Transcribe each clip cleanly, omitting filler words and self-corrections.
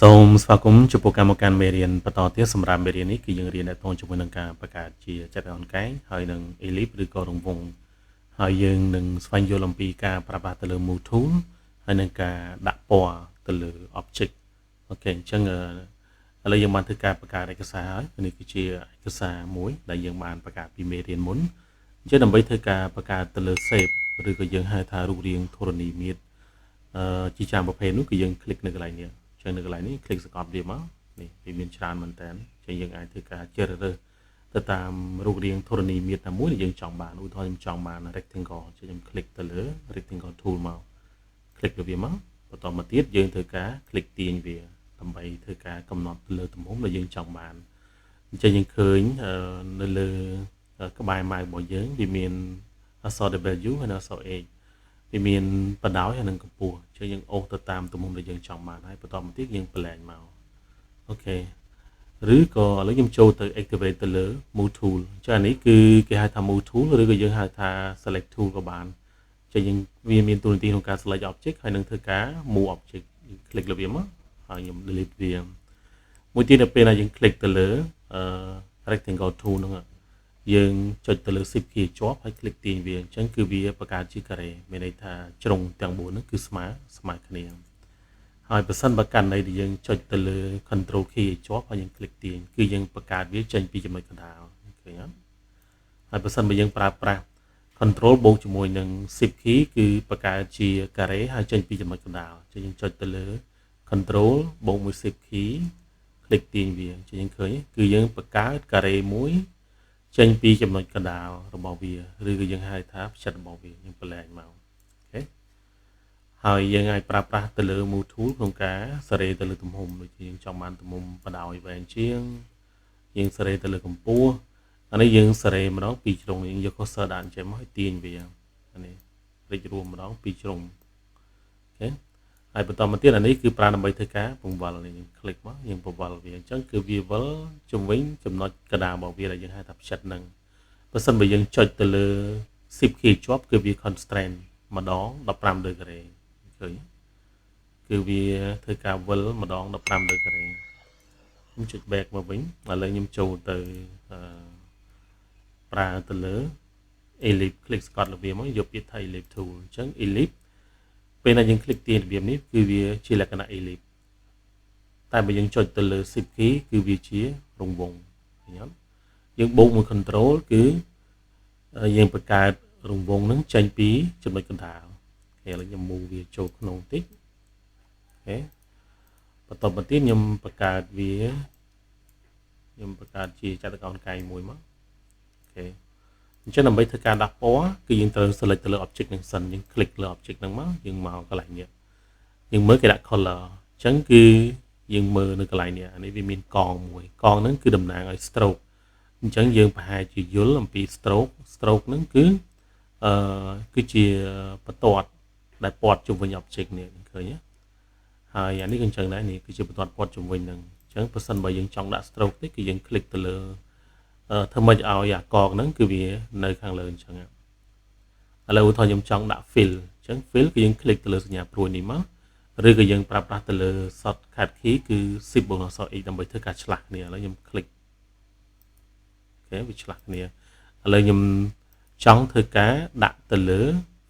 សូមស្វាគមន៍ចំពោះកម្មការមេរៀនបន្តទៀតសម្រាប់មេរៀននេះគឺយើងរៀននៅក្នុងជាមួយនឹងការបង្កើតជាចតុអង្គកែងហើយនឹង ellipse ឬក៏រង្វង់ហើយយើងនឹងស្វែងយល់អំពីការប្រើប្រាស់ទៅលើ move tool ហើយនឹងការដាក់ពណ៌ទៅលើ object អូខេអញ្ចឹងឥឡូវយើងបានធ្វើការបង្កើតឯកសារហើយនេះគឺជាឯកសារមួយដែលយើងបានបង្កើតពីមេរៀនមុនអញ្ចឹងដើម្បីធ្វើការបង្កើតទៅលើ shape ឬក៏យើងហៅថារូបរាងធរណីមាត្រជាច្រើនប្រភេទនោះគឺយើង click នៅកន្លែងនេះចឹងនៅកន្លែងនេះ click សកត់វាមកនេះវាមានច្រើនមែនតើចឹងយើងអាចធ្វើការជ្រើសរើសទៅតាមរូបរាងធរណីមាត្រណាមួយដែលយើងចង់បានឧទាហរណ៍ខ្ញុំចង់បាន rectangle ចឹងខ្ញុំ click ទៅលើ rectangle tool មក click លើវាមកបន្តមកទៀតយើងធ្វើការ click ទាញវាដើម្បីធ្វើការកំណត់ទៅលើទំហំដែលយើងចង់បានអញ្ចឹងយើងឃើញនៅលើក្បែរ mouse របស់យើងវាមានអក្សរ W ហើយនិងអក្សរ H វាមានបដ ாய் ហើយនិងកម្ពស់ចឹងយើងអូសទៅតាមទំហំដែលយើងចង់បានហើយបន្តមកទៀតយើងប្លែងមកអូខេឬក៏ឥឡូវខ្ញុំចូលទៅ activate ទៅលើ move tool ចឹងអានេះគឺគេហៅថា move tool ឬក៏យើងហៅថា select tool ក៏បានចឹងយើងវាមានទូនាទីក្នុងការ select object ហើយនឹងធ្វើការ move object click លើវាមកហើយខ្ញុំ delete វាមួយទៀតដល់ពេលដែលយើង click ទៅលើ rectangle tool ហ្នឹងយើងចុចទៅលើ shift key ជាប់ហើយ click ទាញវាអញ្ចឹងគឺវាបង្កើតជាការ៉េមានន័យថាជ្រុងទាំង4ហ្នឹងគឺស្មើគ្នាហើយបើសិនបើករណីដែលយើងចុចទៅលើ control key ឲ្យជាប់ហើយយើង click ទាញគឺយើងបង្កើតវាចេញពីចំណុចកណ្ដាលឃើញអត់ហើយបើសិនបើយើងប្រើប្រាស់ control បូកជាមួយនឹង shift key គឺបង្កើតជាការ៉េហើយចេញពីចំណុចកណ្ដាលអញ្ចឹងយើងចុចទៅលើ control បូកមួយ shift key click ទាញវាអញ្ចឹងយើងឃើញគឺយើងបង្កើតការ៉េមួយចេញពីចំណុចកណ្ដាលរបស់វាឬក៏យើងហៅថាផ្ចិតរបស់វាយើងប្លែកមកអូខេហើយយើងអាចប្រើប្រាស់ទៅលើ move tool ក្នុងការសេរីទៅលើទំហំដូចជាយើងចង់បានទំហំបដ ாய் វែងជាងយើងសេរីទៅលើកម្ពស់អានេះយើងសេរីម្ដងពីរជ្រុងយើងយក cursor ដាក់អញ្ចឹងមកឲ្យទាញវាអានេះរីករួមម្ដងពីរជ្រុងអូខេហើយបន្តមកទៀតអានេះគឺប្រើដើម្បីធ្វើការបង្វិលនេះយើង click មកយើងបង្វិលវាអញ្ចឹងគឺវាវិលជំវិញចំណុចកណ្ដាលរបស់វាដែលយើងហៅថាផ្ចិតហ្នឹងបើសិនបើយើងចុចទៅលើ shift key ជាប់គឺវា constraint ម្ដង15ដឺក្រេឃើញគឺវាធ្វើការវិលម្ដង15ដឺក្រេខ្ញុំចុច back មកវិញឥឡូវខ្ញុំចូលទៅប្រើទៅលើ ellipse click ស្កត់លើវាមកយកពាក្យថា ellipse tool អញ្ចឹង ellipseពេលដែលយើង click ទាញរបៀបនេះគឺវាជាលក្ខណៈ ellipse តែបើយើងចុចទៅលើ shift key គឺវាជារង្វង់ឃើញអត់យើងបូកមួយ control គឺយើងបង្កើតរង្វង់ហ្នឹងចេញពីចំណុចកណ្ដាលឥឡូវខ្ញុំ move វាចូលក្នុងតិចអូខេបន្តមកទៀតខ្ញុំបង្កើតវាខ្ញុំបង្កើតជាចតុកោណកែងមួយមកអូខេអញ្ចឹងដើម្បីធ្វើការដាក់ពណ៌គឺយើងត្រូវ select ទៅលើ object ហ្នឹងសិនយើង click លើ object ហ្នឹងមកយើងមកកន្លែងនេះយើងមើលគេដាក់ color អញ្ចឹងគឺយើងមើលនៅកន្លែងនេះអានេះវាមានកងមួយកងហ្នឹងគឺតំណាងឲ្យ stroke អញ្ចឹងយើងប្រហែលជាយល់អំពី stroke ហ្នឹងគឺគឺជាបន្ទាត់ដែលព័ទ្ធជុំវិញ object នេះឃើញទេហើយអានេះក៏អញ្ចឹងដែរនេះគឺជាបន្ទាត់ព័ទ្ធជុំវិញហ្នឹងអញ្ចឹងបើសិនបើយើងចង់ដាក់ stroke ទេគឺយើង click ទៅលើធ្វើម៉េចឲ្យអាកងហ្នឹងគឺវានៅខាងលើអញ្ចឹងឥឡូវឧទាហរណ៍ខ្ញុំចង់ដាក់ fill អញ្ចឹង fill គឺយើង click ទៅលើសញ្ញាព្រួយនេះមកឬក៏យើងប្រើប្រាស់ទៅលើ shortcut key គឺ shift បូកនឹងអក្សរ x ដើម្បីធ្វើការឆ្លាស់គ្នាឥឡូវខ្ញុំ click អូខេវាឆ្លាស់គ្នាឥឡូវខ្ញុំចង់ធ្វើការដាក់ទៅលើ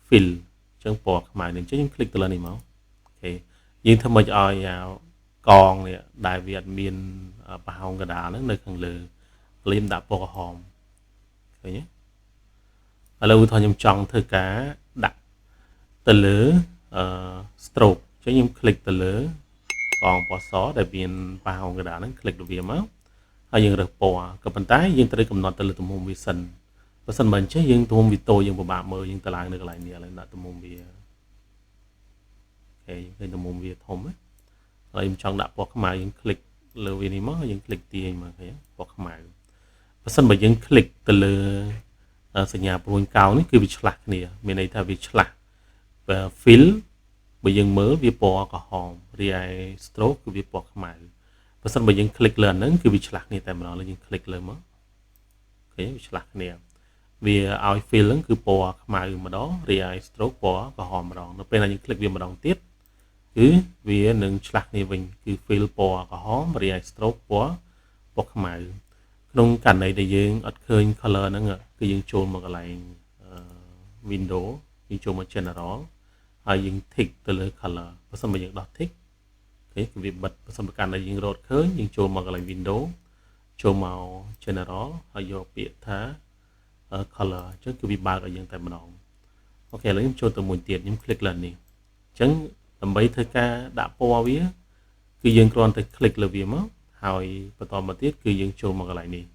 fill អញ្ចឹងពណ៌ខ្មៅនេះអញ្ចឹងខ្ញុំ click ទៅលើនេះមកអូខេយើងធ្វើម៉េចឲ្យកងនេះដែលវាអត់មានប្រហោងកណ្ដាលហ្នឹងនៅខាងលើលៀមដាក់ពណ៌ក្រហមឃើញទេឥឡូវឧទាហរណ៍ខ្ញុំចង់ធ្វើការដាក់ទៅលើstroke អញ្ចឹងខ្ញុំ click ទៅលើកងពណ៌សដែលមានប្រហោងកណ្ដាលហ្នឹង click ទៅវាមកហើយយើងរើសពណ៌ក៏ប៉ុន្តែយើងត្រូវកំណត់ទៅលើទំហំវាសិនបើសិនមិនអញ្ចឹងយើងទំហំវាតូចយើងពិបាកមើលយើងទៅឡើងនៅកន្លែងនេះឥឡូវដាក់ទំហំវាអូខេឃើញទំហំវាធំណាហើយខ្ញុំចង់ដាក់ពណ៌ខ្មៅយើង click លើវានេះមកយើង click ទាញមកឃើញពណ៌ខ្មៅបើសិនបើយើង click ទៅលើសញ្ញាព្រួញកោងនេះគឺវាឆ្លាស់គ្នាមានន័យថាវាឆ្លាស់ fill បើយើងមើលវាពណ៌ក្រហមរីឯ stroke គឺវាពណ៌ខ្មៅបើសិនបើយើង click លើអាហ្នឹងគឺវាឆ្លាស់គ្នាតែម្ដងលើយើង click លើមកឃើញវាឆ្លាស់គ្នាវាឲ្យ fill ហ្នឹងគឺពណ៌ខ្មៅម្ដងរីឯ stroke ពណ៌ក្រហមម្ដងនៅពេលដែលយើង click វាម្ដងទៀត គឺវានឹងឆ្លាស់គ្នាវិញគឺ fill ពណ៌ក្រហមរីឯ stroke ពណ៌ខ្មៅក្នុងករណីដែលយើងអត់ឃើញ color ហ្នឹងគឺយើងចូលមកកន្លែង window យើងចូលមក general ហើយយើង tick ទៅលើ color បើសិនបើយើងដោះ tick អូខេគឺវាបិទបើសិនបើករណីយើងរត់ឃើញយើងចូលមកកន្លែង window ចូលមក general ហើយយកពាក្យថា color អញ្ចឹងគឺវាបើកឲ្យយើងតែម្ដងអូខេឥឡូវខ្ញុំចូលទៅមួយទៀតខ្ញុំ click លើនេះអញ្ចឹងដើម្បីធ្វើការដាក់ពណ៌វាគឺយើងគ្រាន់តែ click លើវាមកហើយបន្តមកទៀតគឺយើងចូលមកកន្លែងនេះ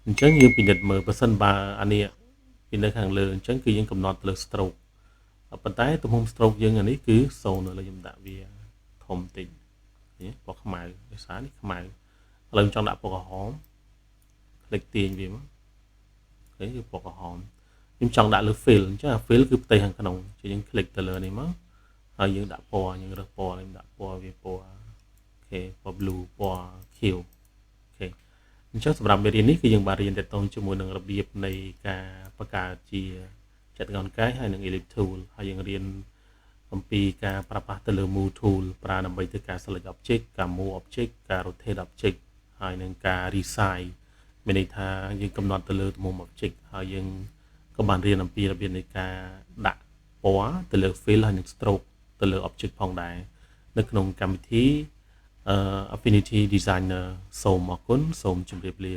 អញ្ចឹងយើងពិនិត្យមើលបើសិនបើអានេះពីនៅខាងលើអញ្ចឹងគឺយើងកំណត់ទៅលើ stroke ប៉ុន្តែទំហំ stroke យើងអានេះគឺ0នៅលើខ្ញុំដាក់វាធំតិចនេះពណ៌ខ្មៅដោយសារនេះខ្មៅឥឡូវខ្ញុំចង់ដាក់ពណ៌ក្រហម click ទាញវាមកអូខេគឺពណ៌ក្រហមខ្ញុំចង់ដាក់លើ fill អញ្ចឹងអា fill គឺផ្ទៃខាងក្នុងអញ្ចឹងយើង click ទៅលើនេះមកហើយយើងដាក់ពណ៌យើងរើសពណ៌ខ្ញុំដាក់ពណ៌វាពណ៌អូខេពណ៌ blue ពណ៌ខៀវអូខេអញ្ចឹងសម្រាប់មេរៀននេះគឺយើងបានរៀនទាក់ទងជាមួយនឹងរបៀបនៃការបង្កើតជាចតុកោណកែងហើយនឹង ellipse tool ហើយយើងរៀនអំពីការប្រើប្រាស់ទៅលើ move tool ប្រើដើម្បីធ្វើការ select object ការ move object ការ rotate object ហើយនឹងការ resize មានន័យថាយើងកំណត់ទៅលើទំហំ object ហើយយើងក៏បានរៀនអំពីរបៀបនៃការដាក់ពណ៌ទៅលើ fill ហើយនឹង stroke ទៅលើ object ផងដែរនៅក្នុងកម្មវិធីAffinity Designer សូមអរគុណសូមជម្រាបលា